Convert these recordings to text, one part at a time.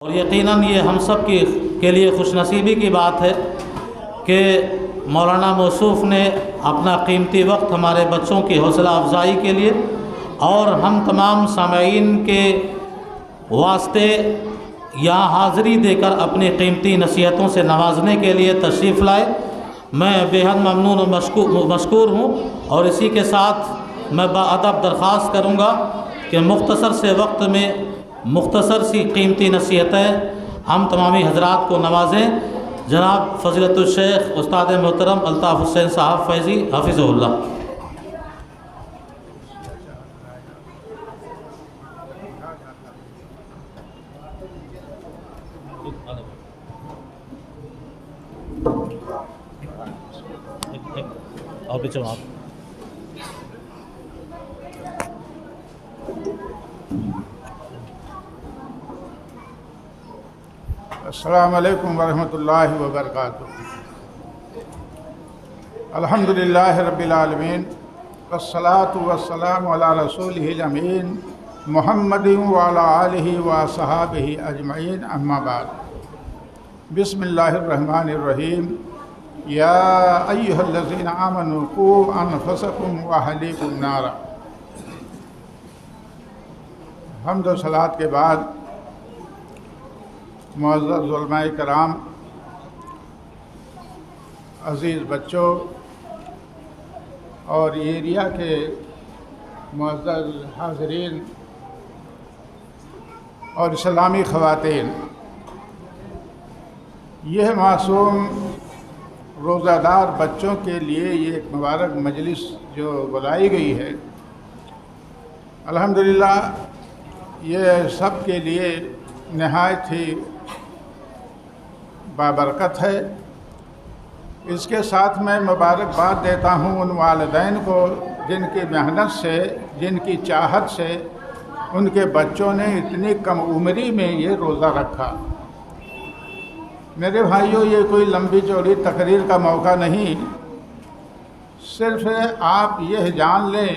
اور یقیناً یہ ہم سب کے لیے خوش نصیبی کی بات ہے کہ مولانا موصوف نے اپنا قیمتی وقت ہمارے بچوں کی حوصلہ افزائی کے لیے اور ہم تمام سامعین کے واسطے یہاں حاضری دے کر اپنی قیمتی نصیحتوں سے نوازنے کے لیے تشریف لائے۔ میں بے حد ممنون و مشکور ہوں، اور اسی کے ساتھ میں باادب درخواست کروں گا کہ مختصر سے وقت میں مختصر سی قیمتی نصیحتیں ہم تمامی حضرات کو نوازیں۔ جناب فضیلت الشیخ استاد محترم الطاف حسین صاحب فیضی حفظہ اللہ۔ السلام علیکم ورحمۃ اللہ وبرکاتہ۔ الحمدللہ رب العالمین والصلاة والسلام علی رسولہ الامین محمد وعلی آلہ وصحابہ اجمعین، اما بعد۔ بسم اللہ الرحمن الرحیم۔ یا ایہا الذین آمنوا قوا انفسکم واہلیکم نارا۔ حمد و صلاۃ کے بعد معزز علماء کرام، عزیز بچوں اور ایریا کے معزز حاضرین اور اسلامی خواتین، یہ معصوم روزہ دار بچوں کے لیے یہ ایک مبارک مجلس جو بلائی گئی ہے، الحمدللہ یہ سب کے لیے نہایت ہی بابرکت ہے۔ اس کے ساتھ میں مبارکباد دیتا ہوں ان والدین کو جن کی محنت سے، جن کی چاہت سے ان کے بچوں نے اتنی کم عمری میں یہ روزہ رکھا۔ میرے بھائیوں، یہ کوئی لمبی چوڑی تقریر کا موقع نہیں، صرف آپ یہ جان لیں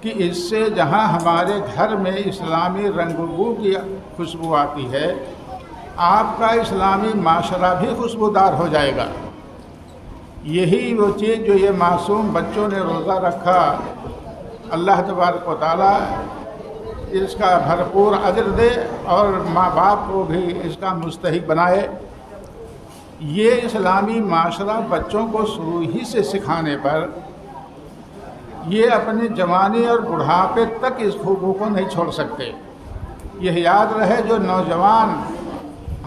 کہ اس سے جہاں ہمارے گھر میں اسلامی رنگ و بو کی خوشبو آتی ہے، آپ کا اسلامی معاشرہ بھی خوشبودار ہو جائے گا۔ یہی وہ چیز جو یہ معصوم بچوں نے روزہ رکھا، اللہ تبارک و تعالیٰ اس کا بھرپور اجر دے اور ماں باپ کو بھی اس کا مستحق بنائے۔ یہ اسلامی معاشرہ بچوں کو شروع ہی سے سکھانے پر یہ اپنی جوانی اور بڑھاپے تک اس خوبوں کو نہیں چھوڑ سکتے۔ یہ یاد رہے، جو نوجوان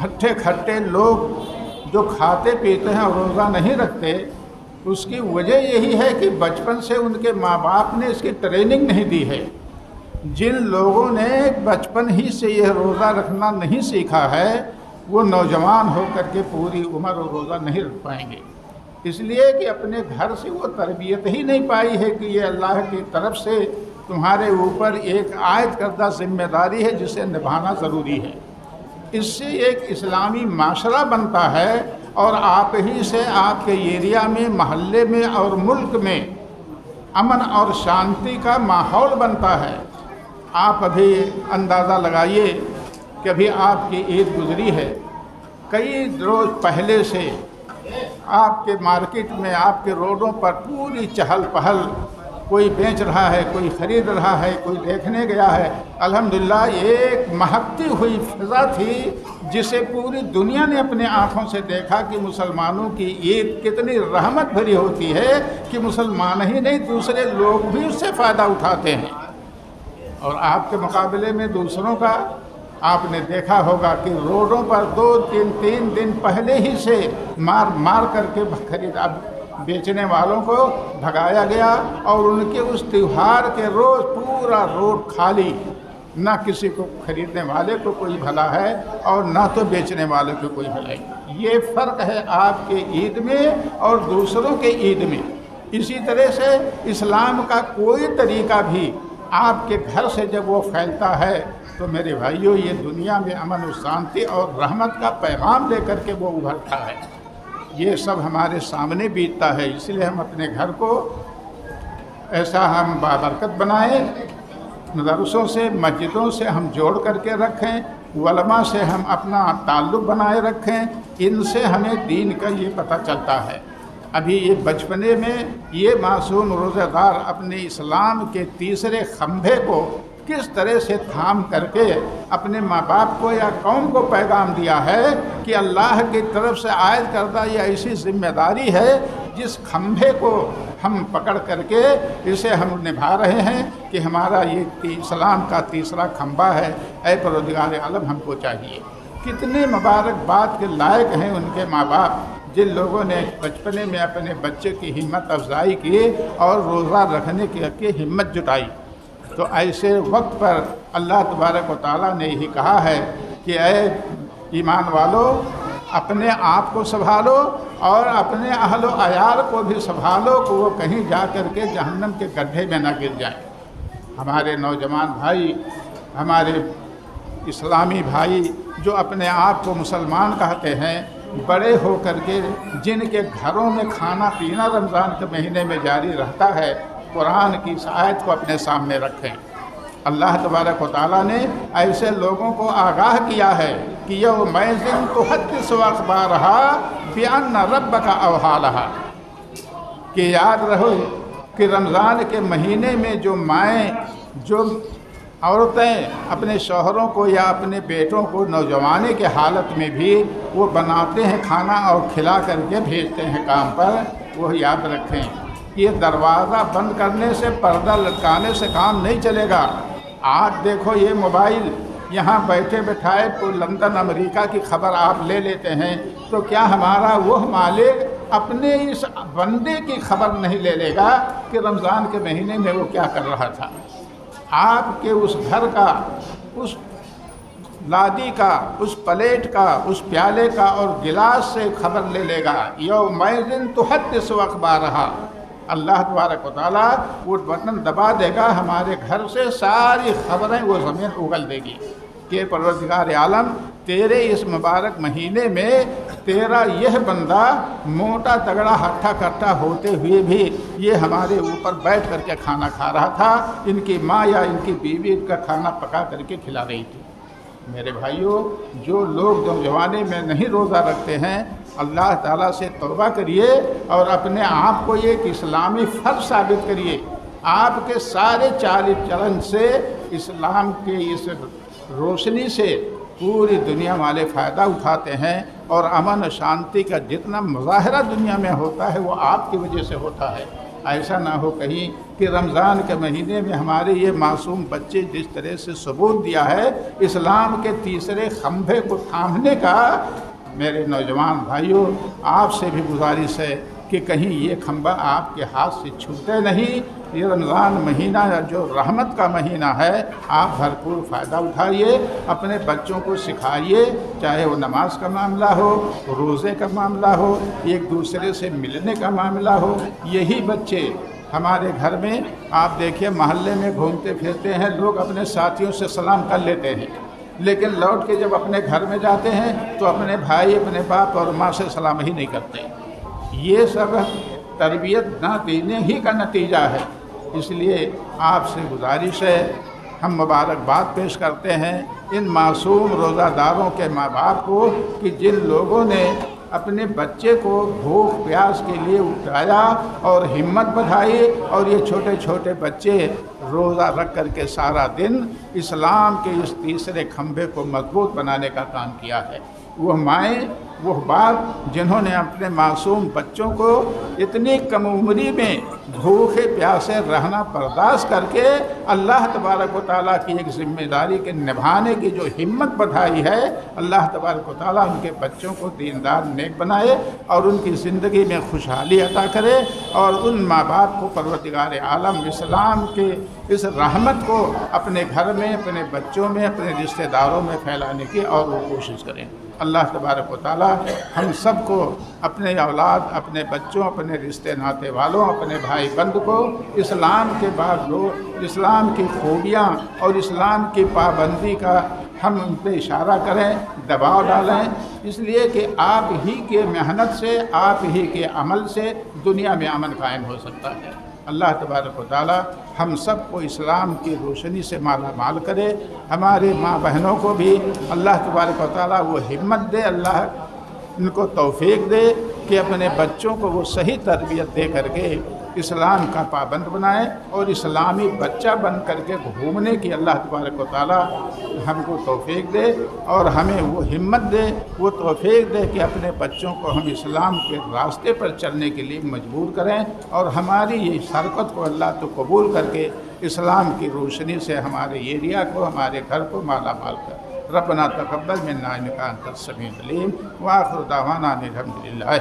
ہٹھے کھٹے لوگ جو کھاتے پیتے ہیں اور روزہ نہیں رکھتے، اس کی وجہ یہی ہے کہ بچپن سے ان کے ماں باپ نے اس کی ٹریننگ نہیں دی ہے۔ جن لوگوں نے بچپن ہی سے یہ روزہ رکھنا نہیں سیکھا ہے، وہ نوجوان ہو کر کے پوری عمر وہ روزہ نہیں رکھ پائیں گے، اس لیے کہ اپنے گھر سے وہ تربیت ہی نہیں پائی ہے کہ یہ اللہ کی طرف سے تمہارے اوپر ایک عائد کردہ ذمہ داری ہے جسے نبھانا ضروری ہے۔ اس سے ایک اسلامی معاشرہ بنتا ہے اور آپ ہی سے آپ کے ایریا میں، محلے میں اور ملک میں امن اور شانتی کا ماحول بنتا ہے۔ آپ ابھی اندازہ لگائیے کہ ابھی آپ کی عید گزری ہے، کئی روز پہلے سے آپ کے مارکیٹ میں، آپ کے روڈوں پر پوری چہل پہل، کوئی بیچ رہا ہے، کوئی خرید رہا ہے، کوئی دیکھنے گیا ہے۔ الحمدللہ ایک مہکتی ہوئی فضا تھی جسے پوری دنیا نے اپنے آنکھوں سے دیکھا کہ مسلمانوں کی عید کتنی رحمت بھری ہوتی ہے کہ مسلمان ہی نہیں، دوسرے لوگ بھی اس سے فائدہ اٹھاتے ہیں۔ اور آپ کے مقابلے میں دوسروں کا آپ نے دیکھا ہوگا کہ روڈوں پر 2-3 دن پہلے ہی سے مار کر کے بیچنے والوں کو بھگایا گیا، اور ان کے اس تہوار کے روز پورا روڈ خالی، نہ کسی کو خریدنے والے کو کوئی بھلا ہے اور نہ تو بیچنے والے کو کوئی بھلائی۔ یہ فرق ہے آپ کے عید میں اور دوسروں کے عید میں۔ اسی طرح سے اسلام کا کوئی طریقہ بھی آپ کے گھر سے جب وہ پھیلتا ہے تو میرے بھائیوں، یہ دنیا میں امن و شانتی اور رحمت کا پیغام لے کر کے وہ ابھرتا ہے۔ یہ سب ہمارے سامنے بیتتا ہے، اس لیے ہم اپنے گھر کو ایسا ہم بابرکت بنائیں، مدرسوں سے، مسجدوں سے ہم جوڑ کر کے رکھیں، उलमा से हम अपना ताल्लुक़ बनाए रखें, इनसे हमें दीन का ये पता चलता है। अभी ये बचपने में ये मासूम रोज़ेदार अपने इस्लाम के तीसरे खंभे को किस तरह से थाम करके अपने माँ बाप को या कौम को पैगाम दिया है कि अल्लाह की तरफ से आयत करदा ये ऐसी ज़िम्मेदारी है जिस खंभे को हम पकड़ करके इसे हम निभा रहे हैं कि हमारा ये इस्लाम का तीसरा खंभा है। ऐ परवरदिगार आलम, हमको चाहिए। कितने मुबारकबाद के लायक हैं उनके माँ बाप जिन लोगों ने बचपने में अपने बच्चे की हिम्मत अफजाई की और रोज़ा रखने की हिम्मत जुटाई। तो ऐसे वक्त पर अल्लाह तबारक व तआला ने यही कहा है कि ऐ ईमान वालों, अपने आप को संभालो और अपने अहलो अयाल को भी संभालो कि वो कहीं जा कर के जहन्नम के गड्ढे में ना गिर जाएं। हमारे नौजवान भाई, हमारे इस्लामी भाई जो अपने आप को मुसलमान कहते हैं, बड़े हो कर के जिनके घरों में खाना पीना रमज़ान के महीने में जारी रहता है, कुरान की इस आयत को अपने सामने रखें। अल्लाह तबारक व तआला ने ऐसे लोगों को आगाह किया है कि यौमैज़िन तुहद्दिस अख़बारहा बिअन्न रब्बका अवहालहा, कि याद रहो कि रमज़ान के महीने में जो माएँ, जो औरतें अपने शौहरों को या अपने बेटों को नौजवानी के हालत में भी वो बनाते हैं खाना और खिला करके भेजते हैं काम पर, वो याद रखें। ये दरवाज़ा बंद करने से, पर्दा लटकाने से काम नहीं चलेगा। आज देखो ये मोबाइल, यहाँ बैठे बैठाए तो लंदन अमेरिका की खबर आप ले लेते हैं, तो क्या हमारा वो मालिक अपने इस बंदे की खबर नहीं ले लेगा कि रमज़ान के महीने में वो क्या कर रहा था? आपके उस घर का, उस लादी का, उस प्लेट का, उस प्याले का और गिलास से खबर ले लेगा। यौमैज़िन तुहद्दिसु अख़बारहा, अल्लाह तबारक व तआला वो बटन दबा देगा, हमारे घर से सारी खबरें वो ज़मीन उगल देगी कि परवरदिगार आलम, तेरे इस मुबारक महीने में तेरा यह बंदा मोटा तगड़ा हट्ठा कट्ठा होते हुए भी ये हमारे ऊपर बैठ करके खाना खा रहा था, इनकी माँ या इनकी बीवी इनका खाना पका करके खिला रही थी। मेरे भाइयों, जो लोग नौजवानी में नहीं रोज़ा रखते हैं, अल्लाह ताला से तौबा करिए और अपने आप को एक इस्लामी फ़र्ज साबित करिए। आपके सारे चाल चलन से, इस्लाम के इस रोशनी से पूरी दुनिया वाले फ़ायदा उठाते हैं और अमन शांति का जितना मुज़ाहरा दुनिया में होता है वो आपकी वजह से होता है। ऐसा ना हो कहीं कि रमज़ान के महीने में हमारे ये मासूम बच्चे जिस तरह से सबूत दिया है इस्लाम के तीसरे खंभे को थामने का, मेरे नौजवान भाइयों, आपसे भी गुजारिश है कि कहीं ये खंभा आपके हाथ से छूटे नहीं। ये रमज़ान महीना जो रहमत का महीना है, आप भरपूर फ़ायदा उठाइए, अपने बच्चों को सिखाइए, चाहे वो नमाज का मामला हो, रोज़े का मामला हो, एक दूसरे से मिलने का मामला हो। यही बच्चे हमारे घर में आप देखिए, मोहल्ले में घूमते फिरते हैं, लोग अपने साथियों से सलाम कर लेते हैं, लेकिन लौट के जब अपने घर में जाते हैं तो अपने भाई, अपने बाप और माँ से सलाम ही नहीं करते। ये सब तरबियत ना देने ही का नतीजा है। इसलिए आपसे गुजारिश है, हम मुबारकबाद पेश करते हैं इन मासूम रोज़ादारों के माँ बाप को कि जिन लोगों ने अपने बच्चे को भूख प्यास के लिए उठाया और हिम्मत बढ़ाई, और ये छोटे छोटे बच्चे रोज़ा रख कर के सारा दिन इस्लाम के इस तीसरे खंभे को मजबूत बनाने का काम किया है। वो माएँ, वो बाप जिन्होंने अपने मासूम बच्चों को इतनी कम उम्री में भूखे प्यासे रहना बर्दाश्त करके अल्लाह तबारक व तआला की एक ज़िम्मेदारी के निभाने की जो हिम्मत बढ़ाई है, अल्लाह तबारक व तआला उनके बच्चों को दीनदार नेक बनाए और उनकी ज़िंदगी में खुशहाली अता करे, और उन माँ बाप को परवरदिगार आलम इस्लाम के इस रहमत को अपने घर में, अपने बच्चों में, अपने रिश्तेदारों में फैलाने की और वो कोशिश करें। अल्लाह तबारक व तआला हम सबको, अपने औलाद, अपने बच्चों, अपने रिश्ते नाते वालों, अपने भाई बंधु को इस्लाम के बाद लोग इस्लाम की खूबियाँ और इस्लाम की पाबंदी का हम उन पर इशारा करें, दबाव डालें, इसलिए कि आप ही के मेहनत से, आप ही के अमल से दुनिया में अमन कायम हो सकता है। اللہ تبارک و تعالی ہم سب کو اسلام کی روشنی سے مالا مال کرے، ہمارے ماں بہنوں کو بھی اللہ تبارک و تعالی وہ ہمت دے، اللہ ان کو توفیق دے کہ اپنے بچوں کو وہ صحیح تربیت دے کر کے اسلام کا پابند بنائے اور اسلامی بچہ بن کر کے گھومنے کی اللہ تبارک و تعالی ہم کو توفیق دے اور ہمیں وہ ہمت دے، وہ توفیق دے کہ اپنے بچوں کو ہم اسلام کے راستے پر چلنے کے لیے مجبور کریں اور ہماری یہ حرکت کو اللہ تو قبول کر کے اسلام کی روشنی سے ہمارے ایریا کو، ہمارے گھر کو مالا مال کر۔ ربنا تقبل منا انک انت السمیع العلیم وآخر دعوانا ان الحمد للہ۔